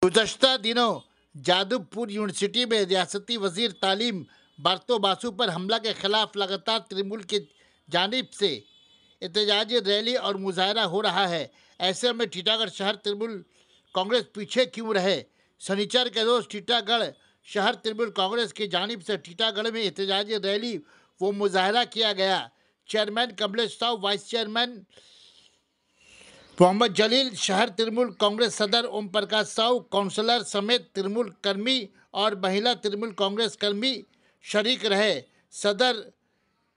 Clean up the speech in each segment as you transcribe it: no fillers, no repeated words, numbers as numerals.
गुज़श्ता दिनों जादवपुर यूनिवर्सिटी में रियासती वजीर तालीम बार्तो बासु पर हमला के खिलाफ लगातार तृणमूल की जानिब से एहतजाजी रैली और मुजाहरा हो रहा है। ऐसे में टीटागढ़ शहर तृणमूल कांग्रेस पीछे क्यों रहे? शनिचर के रोज टीटागढ़ शहर तृणमूल कांग्रेस की जानिब से टीटागढ़ में एहतजाजी रैली व मुजाहरा किया गया। Chairman Kamlesh Sahu, vice chairman Mohammad Jalil, शहर तृणमूल कांग्रेस सदर ओम प्रकाश साहू, काउंसलर समेत तृणमूल कर्मी और महिला तृणमूल कांग्रेस कर्मी शरीक रहे। सदर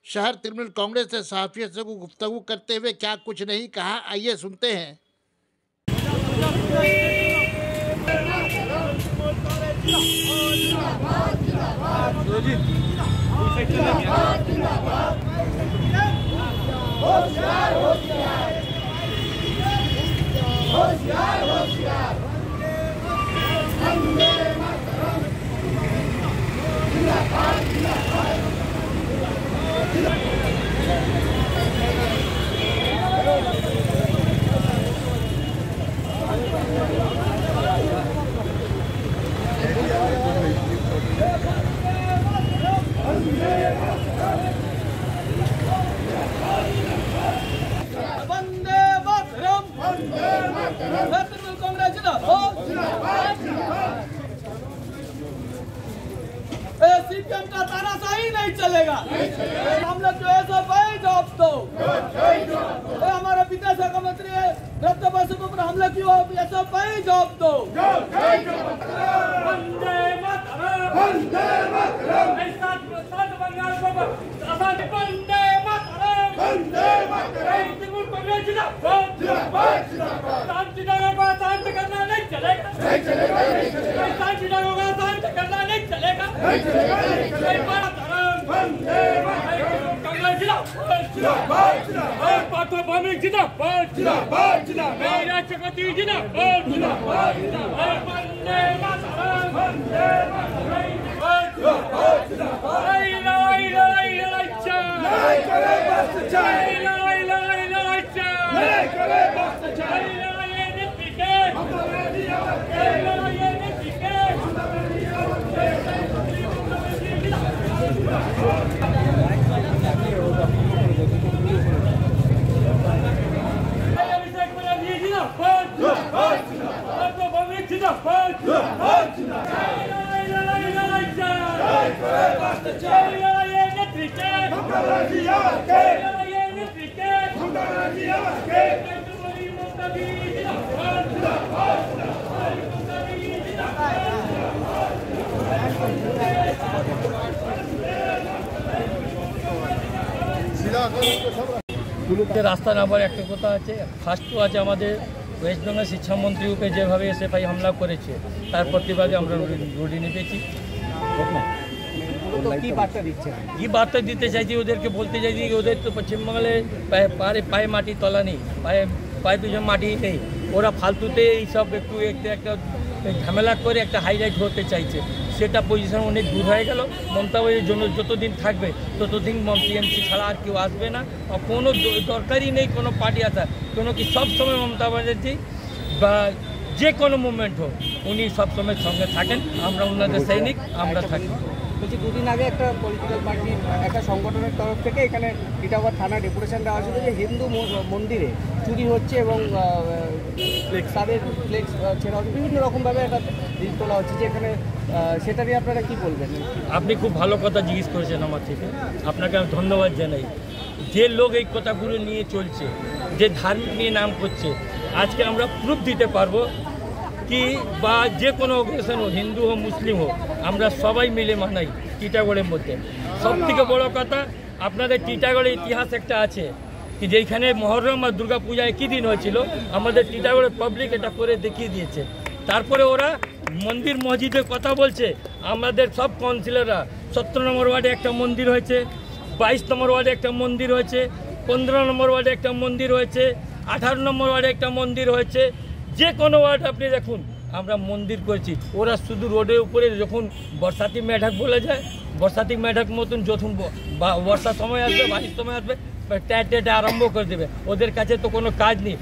शहर तृणमूल कांग्रेस से सहाफियों से गुफ्तगू करते हुए क्या कुछ नहीं कहा, आइए सुनते हैं। सीपीएम का तानाशाही नहीं चलेगा। हम लोग जो ऐसा भाई जवाब दो। हमारे विदेश मंत्री रत्न बासु के ऊपर हमला क्यों? ऐसा भाई जवाब दो। वंदे मातरम, वंदे मातरम, बंगाल को वंदे मातरम, वंदे मातरम, तृणमूल कांग्रेस जिंदाबाद, जिंदाबाद, जिंदाबाद। शांति का शांत करना नहीं चलेगा, नहीं चलेगा, नहीं चलेगा। शांति का शांत करना नहीं चलेगा, नहीं चलेगा, नहीं चलेगा। वंदे मातरम, कांग्रेस जिंदाबाद, जिंदाबाद, जिंदाबाद। पाठो भूमि जिंदाबाद, जिंदाबाद, जिंदाबाद। राष्ट्रपति जिंदाबाद, जिंदाबाद, जिंदाबाद। वंदे मातरम, वंदे मातरम, जिंदाबाद, जिंदाबाद। नहीं करे भ्रष्टाचार, नहीं करे भ्रष्टाचार। রাস্তা নামার একটা কথা আছে। ফার্স্ট তো আছে আমাদের ওয়েস্ট বেঙ্গল শিক্ষামন্ত্রী উপরে যেভাবে এসএফআই হামলা করেছে তার প্রতিবাদে আমরা রুডি নিতেছি। কি বার্তা দিতে চাইছি? ওদেরকে বলতে চাইছি ওদের তো পশ্চিমবঙ্গে পায়ে মাটি তলা নেই, পায়ে পিছনে মাটি নেই। ওরা ফালতুতে এইসব একটা ঝামেলা করে একটা হাইলাইট হতে চাইছে। সেটা পজিশন অনেক দূর হয়ে গেল। মমতা ব্যানার্জির জন্য যতদিন থাকবে ততদিন টিএমসি ছাড়া আর কেউ আসবে না। কোনো দরকারই নেই কোনো পার্টি আসা, কোনো কি সবসময় মমতা ব্যানার্জি বা যে কোনো মুভমেন্ট হোক উনি সবসময় সঙ্গে থাকেন। আমরা ওনাদের সৈনিক, আমরা থাকি। বলছি, দুদিন আগে একটা পলিটিক্যাল পার্টি একটা সংগঠনের তরফ থেকে এখানে টিটাগড় থানা ডেপুটেশন দেওয়া ছিল যে হিন্দু মন্দিরে চুরি হচ্ছে এবং তাদের ফ্লেক্স ছেড়া হচ্ছে, বিভিন্ন রকমভাবে একটা দিন তোলা হচ্ছে যে এখানে, সেটা নিয়ে আপনারা কী বলবেন? আপনি খুব ভালো কথা জিজ্ঞেস করেছেন আমার থেকে, আপনাকে আমি ধন্যবাদ জানাই। যে লোক এই কথাগুলো নিয়ে চলছে, যে ধার্মিক নিয়ে নাম করছে, আজকে আমরা প্রুফ দিতে পারবো কি বা যে কোনো অকেশন হোক, হিন্দু হোক মুসলিম হোক, আমরা সবাই মিলে মানাই টিটাগড়ের মধ্যে। সবথেকে বড় কথা, আপনাদের টিটাগড়ের ইতিহাস একটা আছে কি যেখানে মহরম আর দুর্গা পূজা একই দিন হয়েছিল। আমাদের টিটাগড়ের পাবলিক এটা করে দেখিয়ে দিয়েছে। তারপরে ওরা মন্দির মসজিদের কথা বলছে। আমাদের সব কাউন্সিলররা 17 নম্বর ওয়ার্ডে একটা মন্দির হয়েছে, 22 নম্বর ওয়ার্ডে একটা মন্দির হয়েছে, 15 নম্বর ওয়ার্ডে একটা মন্দির হয়েছে, 18 নম্বর ওয়ার্ডে একটা মন্দির হয়েছে। যে কোনো ওয়ার্ড আপনি দেখুন আমরা মন্দির করেছি। ওরা শুধু রোডের উপরে যখন বর্ষাতি মেঢক বলে যায়, বর্ষাতি মেঢক মতন যখন বর্ষার সময় আসবে, বাড়ির সময় আসবে, ট্যাট আরম্ভ করে দেবে। ওদের কাছে তো কোনো কাজ নেই,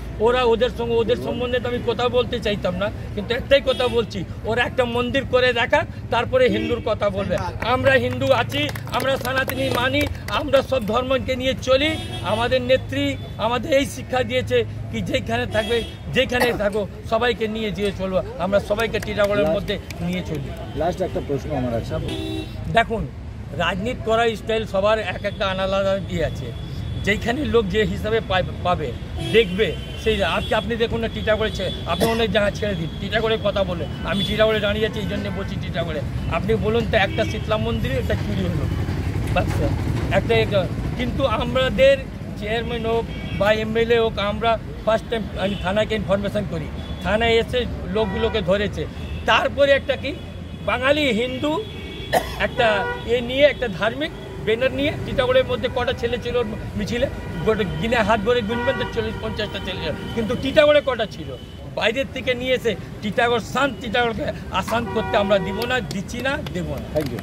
ওদের সম্বন্ধে তো আমি কথা বলতে চাইতাম না, কিন্তু একটাই কথা বলছি, ওরা একটা মন্দির করে দেখা, তারপরে হিন্দুর কথা বলবে। আমরা হিন্দু আছি, আমরা সনাতনী মানি, আমরা সব ধর্মকে নিয়ে চলি। আমাদের নেত্রী আমাদের এই শিক্ষা দিয়েছে কি যেখানে থাকো সবাইকে নিয়ে যেয়ে চলবো, আমরা সবাইকে টিটাগড়ের মধ্যে নিয়ে চলি। লাস্ট একটা প্রশ্ন আমার আছে, দেখুন রাজনীতি করার স্টাইল সবার একটা আলাদা দিয়ে আছে, যেখানে লোক যে হিসাবে পাবে দেখবে সেই। আপনি দেখুন না টিটাগড়ে আপনি অনেক জায়গা ছেড়ে দিন, টিটাগড়ে কথা বলে, আমি টিটাগড়ে দাঁড়িয়ে আছি এই জন্য বলছি টিটাগড়ে। আপনি বলুন তো একটা শীতলা মন্দিরে একটা চুরি হলো, বাচ্চা একটা, কিন্তু আমাদের চেয়ারম্যান হোক বা এমএলএ হোক, আমরা ফার্স্ট টাইম আমি থানাকে ইনফরমেশন করি, থানায় এসে লোকগুলোকে ধরেছে। তারপরে একটা কি বাঙালি হিন্দু একটা নিয়ে একটা ধার্মিক ব্যানার নিয়ে টিটাগড়ের মধ্যে কটা ছেলে ছিল মিছিলে, গিনে হাত ভরে গুনবেন তো 40-50টা ছেলে, কিন্তু টিটাগড়ে কটা ছিল? বাইরের থেকে নিয়ে এসে টিটাগড় টিটাগড়কে আসান করতে আমরা দিব না, দিচ্ছি না, দেবো না। Thank you.